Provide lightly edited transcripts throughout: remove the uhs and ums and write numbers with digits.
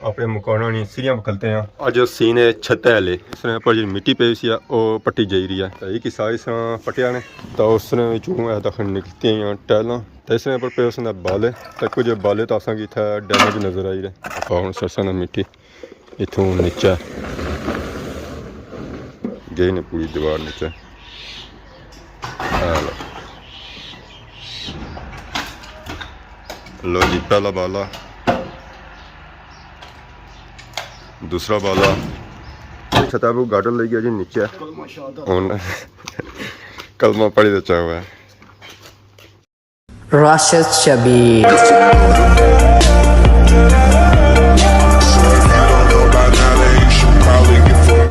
अपने मकानों की सीढ़ियां बखलते हैं। अज सीन है छत है इस पर जी मिट्टी पे सी पट्टी जाई रही है एक हिस्सा इस पट्टिया ने तो उसने दखल निकलती हैं टाइलों तो इस पर पे उसने बाले तो कुछ बाले तो असा इतना डैमेज नज़र आई रहे और सरसा ने मिट्टी इतों नीचा गई ने पूरी दीवार नीचे लो जी पहला बाला दूसरा बाला छता वो गार्डन लग गया जी नीचे कलमा पढ़ी तो चाह हुआ है राशिद शबीर।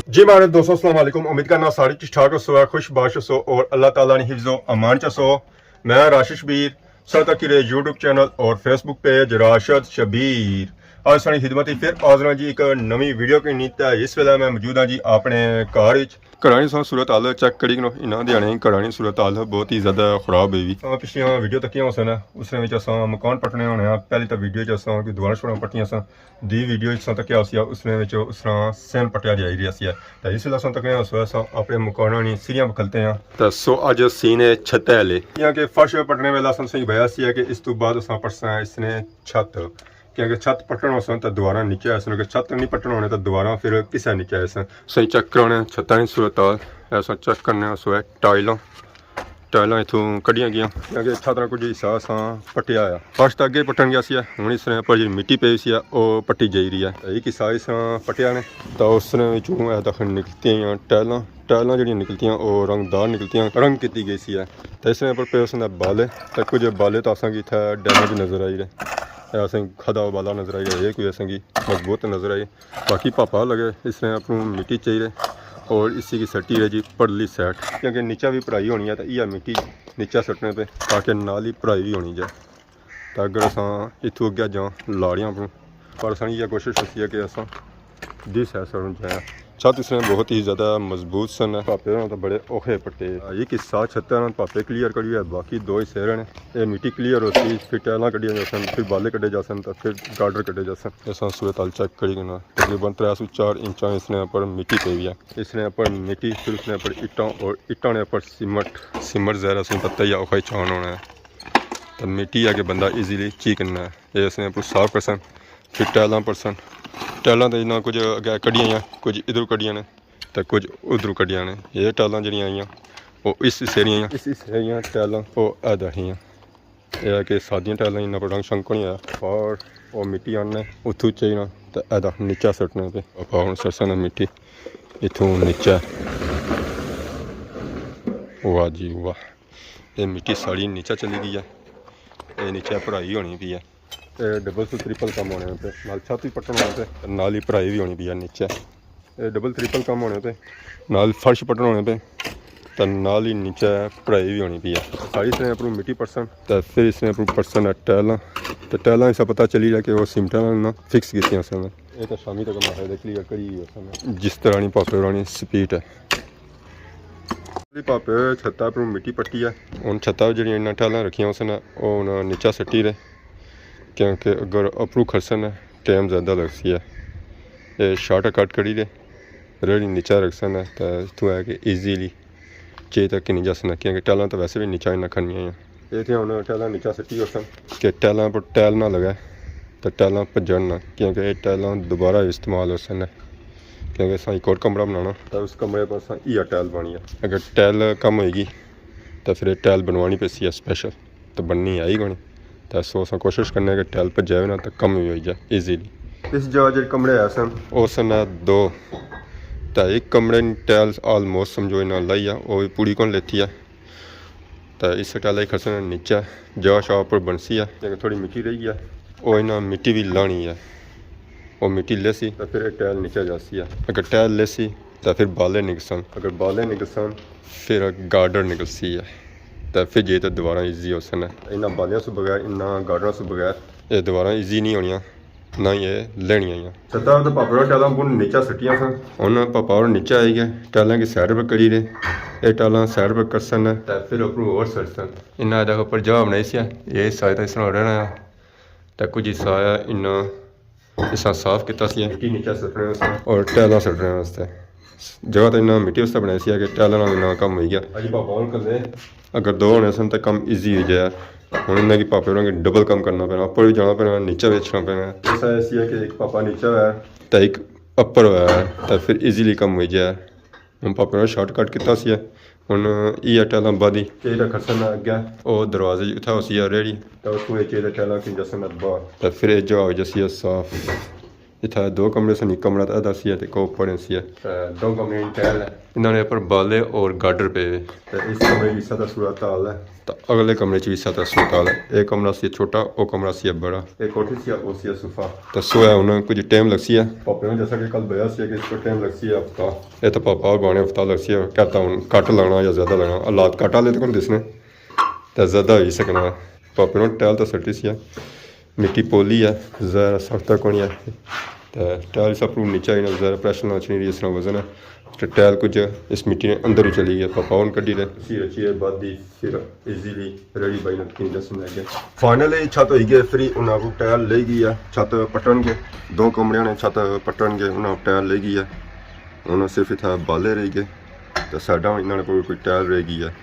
जी मारे दोस्तों अस्सलाम वालेकुम। उम्मीद करना सारी ठीक ठाक हो खुश बाश हो और अल्लाह ताला ने हिफ्ज़ो अमान चसो। मैं राशिद शबीर सर तक यूट्यूब चैनल और फेसबुक पेज राशिद शबीर आज सारी खिदमत फिर हाज़र जी एक नवी वीडियो की नीत है। इस वेले मैं मौजूद हाँ जी अपने घर घरानी सूरत हाल चेक करी इन्होंने दिहाड़े घरानी सूरत हाल बहुत ही ज़्यादा खराब हुई पिछलियां वीडियो तकियां उस उस मकान पट्टने होने पहली तो वीडियो कि दुआरा शुड़ा पट्टियां सन दी वीडियो तकिया उस तरह सैन पट्टिया जाई रही है तो इस वेले तकिया उस अपने मकानों की सीढ़ियां बखलते हैं तो सो अज सीन है छत है कि फर्श पट्टने वेला सही बया सी कि इस तो बाद पट्टसा इसने छत क्योंकि छत पट्टन हो तो दोबारा नीचे आए कि छत नहीं पट्टन होने तो दोबारा फिर किसा नीचे आए सही चेक कराने छत्ता की सूरत ऐसा चेक करने है टाइलों टाइलों इतों कढ़िया गई क्योंकि छत का कुछ हिस्सा असा पट्टिया आया फर्श तो अगे पट्टन गया हूँ इस पर जी मिट्टी पे सी पट्टी जाई रही है एक हिस्सा इस पट्टिया ने तो उसने दखल निकलती हैं टाइलों टाइलों जी निकलतियाँ और रंगदार निकलतियाँ रंग की गई सी है तो इस पर पे उसने बाले तो कुछ बाले तो असा इतना डैमेज नज़र आई रहे असें खदा वाला नज़र आई है कोई असें मजबूत नज़र आई बाकी पापा लगे इसने अपनी मिट्टी चाहिए और इसी की सट्टी है जी परली साइड क्योंकि नीचा भी भराई होनी है तो यह मिट्टी नीचा सटने पे ताकि नाल ही भराई भी होनी जाए तो अगर अस इतों अगे जां लाड़ियां पर असा यह कोशिश होती है कि अस दी सैड जाए छत इसने बहुत ही ज़्यादा मजबूत सन पापे तो बड़े औखे पट्टे एक हिस्सा छत पापे क्लीयर करी है बाकी दो हिस्से रहने ये मिट्टी क्लीयर होती फिर टाइलें कढ़िया जा सन फिर बाले कढ़े जा सन तो फिर गार्डर कढ़े जा सन ऐसा सूरत हाल चेक करी करना तकरीबन 304 इंचा इसने पर मिट्टी पे हुई है इसने पर मिट्टी फिर उसने पर इट्टां और इट्टां ने पर सीमट जहरा से पत्ता ही औखा ही छान होना है तो मिट्टी आके बंदा ईजीली ची करना है ये इसने पर 100% फिर टाइलें परसन टाइलों तो इन्ना कुछ अगर कढ़िया कुछ इधर कढ़िया ने तो कुछ उधर कढ़िया ने ये टाइलों जी आई वो इस हिस्से इस हिस्से टाइलों वो अद ही यह कि सादियाँ टाइलों इन्ना रंग शंक नहीं आया और वो मिट्टी आने उतों चाहिए तो अदा नीचा सुटने पे हम सरसा ने मिट्टी इतों नीचा वाह जी वाह ये मिट्टी साड़ी नीचा चली गई है ये नीचे भराई होनी पी है डबल टू ट्रिपल कम होने पे नाल छत भी पट्टन होने पे नाल ही भराई भी होनी पी है नीचे डबल ट्रिपल कम होने पे नाल फर्श पट्टन होने पे तो नाल ही नीचे भराई भी होनी पी है सारी इसने अपनी मिट्टी परसन तो फिर इसने अपनी परसन है टाइलों तो टाइलों इस पता चली रहा कि वो सिमटा ना फिक्स की ये तो शामी तक मारे क्लीयर करी जिस तरह पापे रानी स्पीड है पापे छत्ता पर मिट्टी पट्टी है हूँ छत्ता जी टाइलें रखियाँ उसने वो नीचा सट्टी रहे क्योंकि अगर अपरू खरसन है टाइम ज़्यादा लगती है ये शार्ट कट करी दे रेडी नीचा रखसन है तो इतों है कि ईजीली चे तक नहीं जा सकना क्योंकि टाइलें तो वैसे भी नीचा इन्ना खनिया हैं ये थे हम टाइलें नीचा सट्टी होसन कि टाइलें पर टाइल ना लगे तो टाइलें भजन ना क्योंकि ये टाइलें दोबारा इस्तेमाल हो सन क्योंकि अस एक और कमरा बनाना तो उस कमरे पर अस इया टाइल बनी है अगर टाइल कम होएगी तो फिर टाइल बनवानी पैसी है स्पेशल तो बननी आई कोनी तो सो अस कोशिश करने कि टाइल पर जाए ना तो कम भी हो जाए ईजीली इस जगह जो कमरे है सन वो सन दो तो एक कमरे टाइल आलमोस्ट समझो इन्हें लाई है वो भी पूरी कौन लेती है तो इस टाइल खरसन नीचे जगह शाह पर बनसी है लेकिन थोड़ी मिट्टी रही है वो इन्हें मिट्टी भी लानी है वो मिट्टी लेसी तो फिर टाइल नीचे जाती है अगर टाइल लेसी तो फिर बाले निकसन अगर बाले निकसन फिर गार्डर निकलसी है तो फिर ये तो दोबारा ईजी हो सन इन्होंने बालियों से बगैर इन्ना गार्डरों से बगैर ये दोबारा ईजी नहीं होनिया ना ये लेनिया छत्ता तो पापा टाइलों को नीचा सटिया सन उन्होंने पापा और नीचे आई गए टाइलों की साइड पर करी रहे ये टाइलों साइड पर करसन तो फिर ऊपर और सटसन इन्ना ऊपर जगह बनाई सी ये हिस्सा तो इस तरह रहना तो कुछ हिस्सा आया इन्ना इसा साफ किया सी मिट्टी नीचे सुटने वास्ते और टाइल सुटने वास्ते जगह तो इन्ना मिट्टी वास्ते बनाई सी कि टाइलों नाल इन्ना कम हो गया अजी पापा होर कल्ले अगर दो होने सन तो कम ईजी हो जाए हूँ इन्हें कि पापे होरें डबल कम करना पैना उपर भी जाना पैना नीचे बेचना पैना ऐसा ऐसी है कि एक पापा नीचे है तो एक अपर होया तो फिर ईजीली कम हो जाए हम पापे ने शॉर्टकट किया सी ਹੁਣ ਇਹ ਟੈਲਾਂ ਬਾਦੀ ਇਹਦਾ ਖਰਚਾ ਅੱਗੇ ਉਹ ਦਰਵਾਜ਼ੇ ਜਿੱਥੇ ਉਸੀ ਆ ਰੇੜੀ ਤਾਂ ਉਸ ਵਿੱਚ ਇਹਦਾ ਟੈਲਾਂ ਕਿ ਜਸਨ ਬਾਹਰ ਤਾਂ ਫਿਰ ਇਹ ਜੋ ਜਸੀ ਸਾਫ इतना दो कमरे से नहीं कमरा था दस तो को पड़े सी दो कमरे टैल है इन्होंने पर बाले और गार्डर पे तो इस कमरे की सतह सूरत हाल है तो अगले कमरे भी सतह सूरत हाल है एक कमरा सी छोटा वो कमरा सी बड़ा एक कोठी सी वो सी सोफा तो सोया उन्हें कुछ टाइम लग सी है पापे ने जैसा कि कल बया सी कि इसको टाइम लग सी है हफ्ता ये तो पापा और बाने हफ्ता लग सी है कहता हूँ कट लाना या ज़्यादा लाना हालात कट ले तो कौन दिसने तो ज़्यादा हो ही सकना पापे ने टैल तो सटी सी है मिट्टी पोली है ज़रा सख्त कोनी है तो टैल सब नीचे ही ना ज़रा प्रेशर ना चली रही इस तरह वजन है तो टैल कुछ इस मिट्टी ने अंदर ही चली गई पापा उन कड़ी रहे रची है बादी फिर इजीली रेडी बाई ने दस मिनट गए फाइनली छत हो गई फ्री उन्हें को टैल ले गई है छत पटन के दो कमरे ने छत पटन के उन्हें टैल ले गई है उन्हें सिर्फ इतना बाले रह गए तो साइडा इन्होंने कोई टैल रह गई है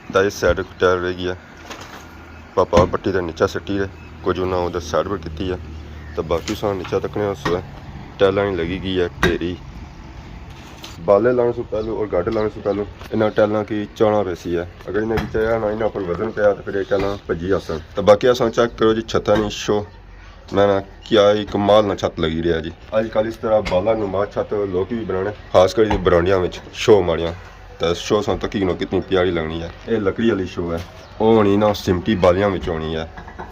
तो इस साइड टैल रह गई है पापा पट्टी के नीचे सट्टी रहे कुछ उन्हें उधर साइड पर की है तो बाकी सा नीचा तकने उस टैल लगी गई है ढेरी बाले लाने से पहलू और गाढ़े लाने से पहलू इन्हें टैलों की चाणा पैसी है अगर इन्हें की चाहिए ना इन्हें पर वजन पाया तो फिर ये टैलें भजी आसन तो बाकी अस चेक करो जी छत्ता नहीं शो मैं ना क्या ही कमाल ना छत लगी रहा जी अजकल इस तरह बाला नुमा छत लोग भी बनाने खास कर बरांडिया में शो मारिया तो शो सन तक कितनी प्यारी लगनी है ये लकड़ी वाली शो है वो होनी ना सिमटी बालियां में होनी है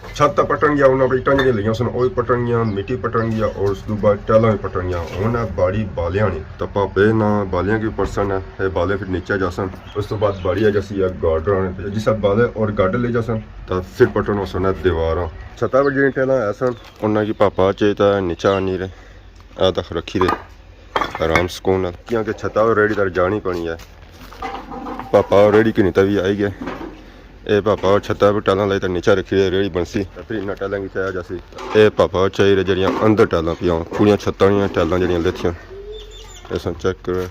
छत पटन गया उन्हें इटा जी लिया सन वो पटन गया मिट्टी पटन गया और उस बाद टैलों भी पटन गया उन्हें बाड़ी बालियां नहीं तो पापे ना बालियां की परसन है बाले फिर नीचे जासन उस तो बाद बाड़ी है जैसी गार्डर आने जिस बाले और गार्डर ले जासन तो फिर पटन हो सन दीवार छत्ता पर जी टैलें है सन उन्हें की पापा चाहिए नीचा नहीं रहे तक रखी दे आराम सुकून क्योंकि छत्ता रेडी तर जानी पड़ी है पापा रेडी की नीता भी आई गए ये पापा छत्ता पर टैलों लाई तो नीचे रखी है रेड़ी बनसी फिर इन्हें टैलों की चाहिए जैसी ये पापा चाहिए जड़ियाँ अंदर टैलों पिया पूरी छत्ता टैलों जड़ियाँ लेथियां ऐसा चेक करो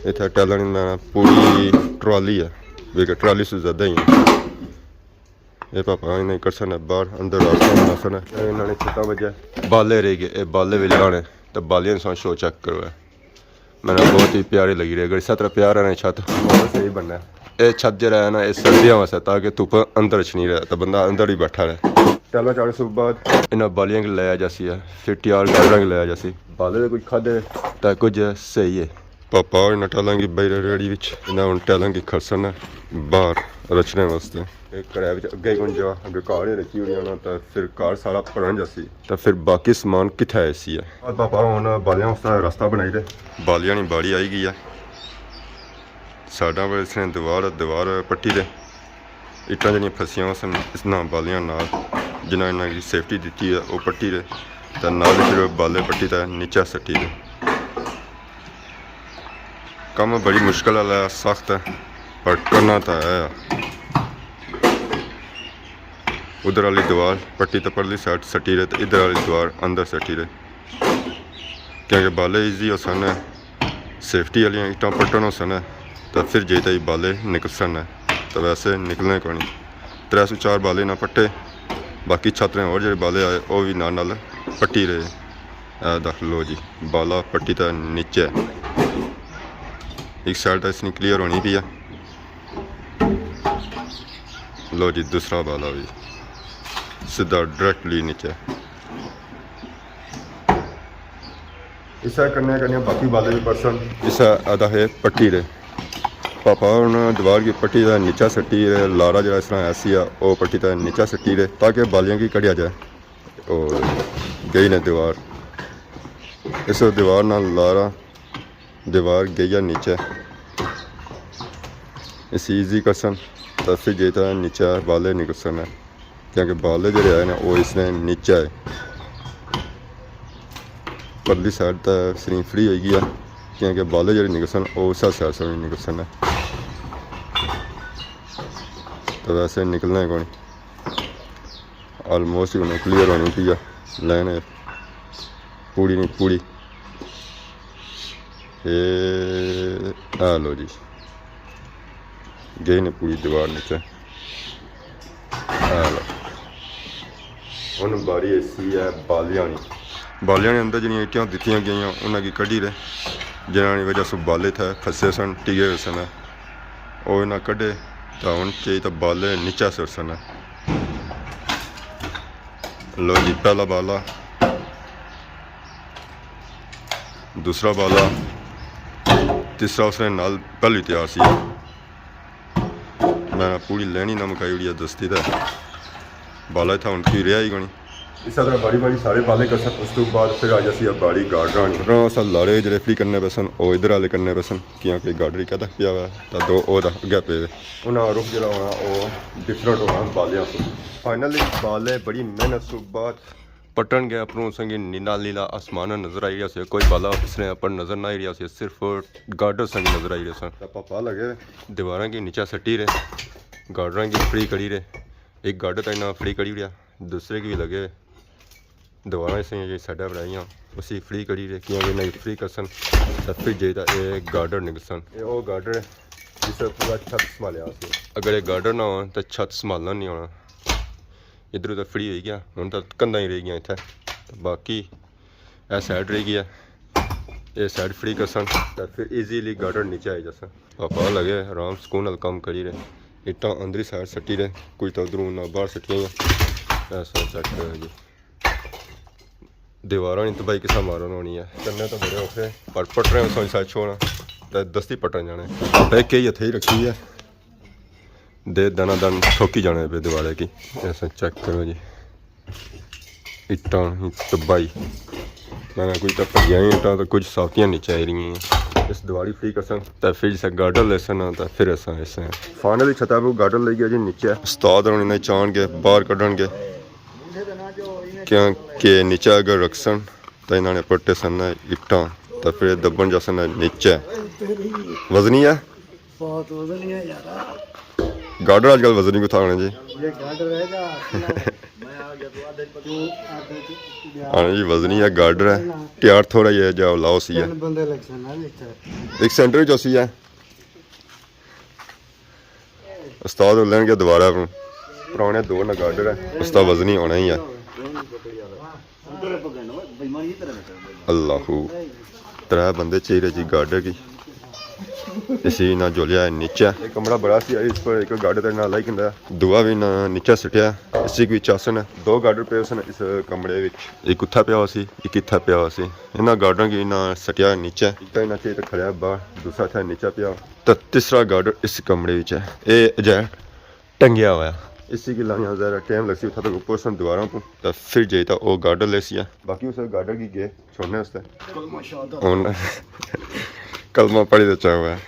इतना टैलों मैं पूरी ट्राली है वे ट्राली से ज़्यादा ही है ये पापा इन्हें कर सन बाहर अंदर रास्ता बना सन इन्होंने छत्ता बजे बाले रह गए बाले भी लाने तो बालियां सा शो चेक करो मैंने बहुत ही प्यारी लगी रही अगर इस तरह प्यार है छत बहुत सही बनना है ये छत जो है ना ये सर्दियों वास्ते ताकि धुप अंदर च नहीं रहे तो बंदा अंदर ही बैठा रहे टैलों चाड़े से बाद इन्हें बालियां की लाया जासी है फिर ट्यार गार्डर की लाया जासी बाले कुछ खादे तो कुछ सही है पापा इन्हें टैलों की बई रेड़ी इन्हें हम टैलों की खरसन बाहर रचने वास्ते एक कराए अगे कुछ जगह अगर कार ही रखी हुई ना तो फिर कार सारा भरन जासी तो फिर बाकी समान कितना ऐसी है और पापा हम बालियां वास्ते रास्ता बनाई दे बालियां की बाड़ी आई गई है साइडा पर इसने दीवार पट्टी दे इट्टां जड़ियां फसियां सन इस ना बालियां नाल जिन्हें इन्हें की सेफ्टी दी है वो पट्टी दे तो नाल फिर बाले पट्टी तो नीचे सट्टी दे कम बड़ी मुश्किल वाला सख्त है पर करना तो है उधर वाली दीवार पट्टी तो परली साइड सट्टी रहे तो इधर वाली दीवार अंदर सट्टी रहे क्योंकि बाले ईजी हो सन सेफ्टी वाली इट्टां पट्टन हो सन तो फिर जे ही बाले निकल सन है तो वैसे निकलने को नहीं 304 बाले ना पट्टे बाकी छात्रें और जो बाले आए वो भी नाल पट्टी रहे दख लो जी बाला पट्टी तो नीचे एक साइड तो इसकी क्लियर होनी भी है लो जी दूसरा बाला भी सीधा डायरेक्टली नीचे इसा करने बाकी बाले भी परसन इसा आधा है पट्टी रहे पापा उन्हें दीवार की पट्टी का नीचा सट्टी रहे लारा जो इस तरह ऐसी है वो पट्टी का नीचा सट्टी रहे ताकि बालियां की कढ़िया जाए और गई ने दीवार इस दीवार ना लारा दीवार गई है नीचे इस ईजी करसन तो फिर जेता नीचे बाले निकल सन है क्योंकि बाले जो है ना वो इसने नीचे है परली साइड तो स्क्रीन फ्री हो गई है क्योंकि बाले जो निकल सन वो उस साइड से निकल सन है तो वैसे निकलना है कौन ऑलमोस्ट उन्हें क्लियर होनी थी लाइन पूड़ी नहीं पूड़ी लो जी गई ने पूरी दीवार नीचे लो उन बारी ऐसी है बालियां अंदर जी ईटियां दी गई उन्हें कढ़ी रहे जिन्होंने वजह से बाले थे फसे सन टिके हुए सन और इन्हें कढ़े तो हूँ चाहिए तो बाले नीचा सिर सन लो जी पहला बाला दूसरा बाला तीसरा उसने नाल पहली तैयार सी मैं पूरी लैनी ना मुकाई उड़ी दस्ती था बाला था उनकी रिहा ही कोनी इस तरह बारी बारी सारे बाले कर सन उस तो बाद फिर आ जासी बाड़ी गार्डर असा लारे जो फ्री करने पे सन और इधर आले करने पे सन क्योंकि गार्डरी क्या पिया हुआ तो दो अगे पे उन्हें रुख जो होना वो डिफरेंट होना बालिया से फाइनली बाले बड़ी मेहनत से बाद पटन गया अपनों संगे नीला नीला आसमान नजर आई रहा से कोई बाला इसने अपन नजर ना आई रहा से सिर्फ गार्डर संगे नजर आई रहा सन पापा लगे दीवार की नीचा सटी रहे गार्डर की फ्री कड़ी रहे एक गार्डर तक ना फ्री कड़ी रहा दूसरे की भी लगे दीवार से साइडा बनाई उसी फ्री कड़ी रहे क्योंकि नहीं फ्री कर सन फिर जे एक गार्डर निकल सन वो गार्डर जिसे पूरा छत संभालिया अगर एक गार्डर ना हो तो छत संभालना नहीं होना इधर उधर फ्री हो गया हूँ तो कंधा ही रह गया इतना बाकी यह साइड रह गया ये साइड फ्री कर सन तो फिर ईजीली गार्डर नीचे आई जा सन पापा लगे आराम सुकून नाल काम करी रहे इट्टा अंदर साइड सटी रहे कुछ तो उधरों ना बाहर सटिया ऐसा चेक करो जी दीवार नहीं तबाही किसा मारन होनी है करने तो बड़े औखे पर पट रहे सोच साइड छोड़ना तो दस्ती पटन जाने पे कई हथे ही रखी है दे दाना दान ठोकी जाने पे दीवारे की ऐसा चेक करो जी इट्टा तबाही मैंने कुछ तो भजिया इट्टा तो कुछ साफियाँ नीचे आई रही हैं इस दिवाली फ्री कर सन तो फिर जिसे गार्डर ले सन तो फिर ऐसा फाइनली छता पर गार्डर ले गया जी नीचे उस्ताद उन्हें चाण के बाहर कढ़न के क्योंकि नीचे अगर रख सन तो इन्होंने पट्टे सन इट्टा तो फिर दबन जा सन नीचे वजनी है बहुत वजनी है यार गार्डर आजकल वजनी को था जी हाँ जी वजनी है गार्डर है तैयार थोड़ा ही है जाओ लाओ सी है एक सेंटर जो सी है उस्ताद लेन के दोबारा पुराने दो ना गार्डर है उसका वजनी होना ही है अल्लाह त्रै बंदे चाहिए जी गार्डर की इसी ना झोलिया नीचे एक कमरा बड़ा सी इस पर एक गार्डर ना लाइक दुआ भी ना नीचे सटिया इसी की चासन है दो गार्डर पे सन इस कमरे एक उत्था पिया सी एक इत्था पिया सी इन्होंने गार्डर की ना सटिया नीचे इन्ना चाहिए तो खड़ा बाहर दूसरा था नीचे पिया तो तीसरा गार्डर इस कमरे है ये अजय टंगिया हुआ इसी की लानी ज़रा टाइम लग सी उठा तक ऊपर सन दीवारों को तो फिर जाए तो वो गार्डर ले सी बाकी उस गार्डर की गए छोड़ने उससे कलमा पढ़ी तो चाह हुआ है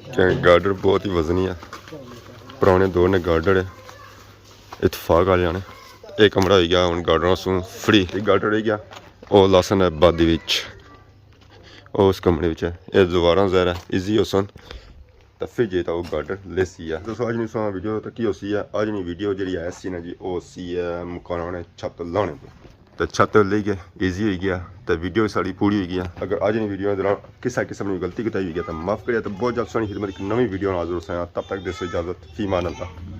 क्योंकि गार्डर बहुत ही वजनी है पुराने दौर ने गार्डर है इतफाक आ जाने एक कमरा हो गया हूँ गार्डरों से फ्री एक गार्डर रह गया वो लासन है बादी विच उस कमरे है ये दोबारा ज़रा ईजी हो सन तो फिर जे वो गार्डर ले सी है दोस्तों अज नहीं सुना वीडियो तो की सी है अज नहीं वीडियो जी है सी ना जी वो सी है मकान छत लाने तो छत ले गए ईजी हो गया तो वीडियो साड़ी पूरी हो गई अगर आज नहीं वीडियो दौरान किसी किस्म की गलती बताई हुई है तो माफ़ करिए तो बहुत जल्द सोनी खिदमत एक नवी वीडियो हाजिर हो तब तक देश इजाज़त फी मान अल्लाह।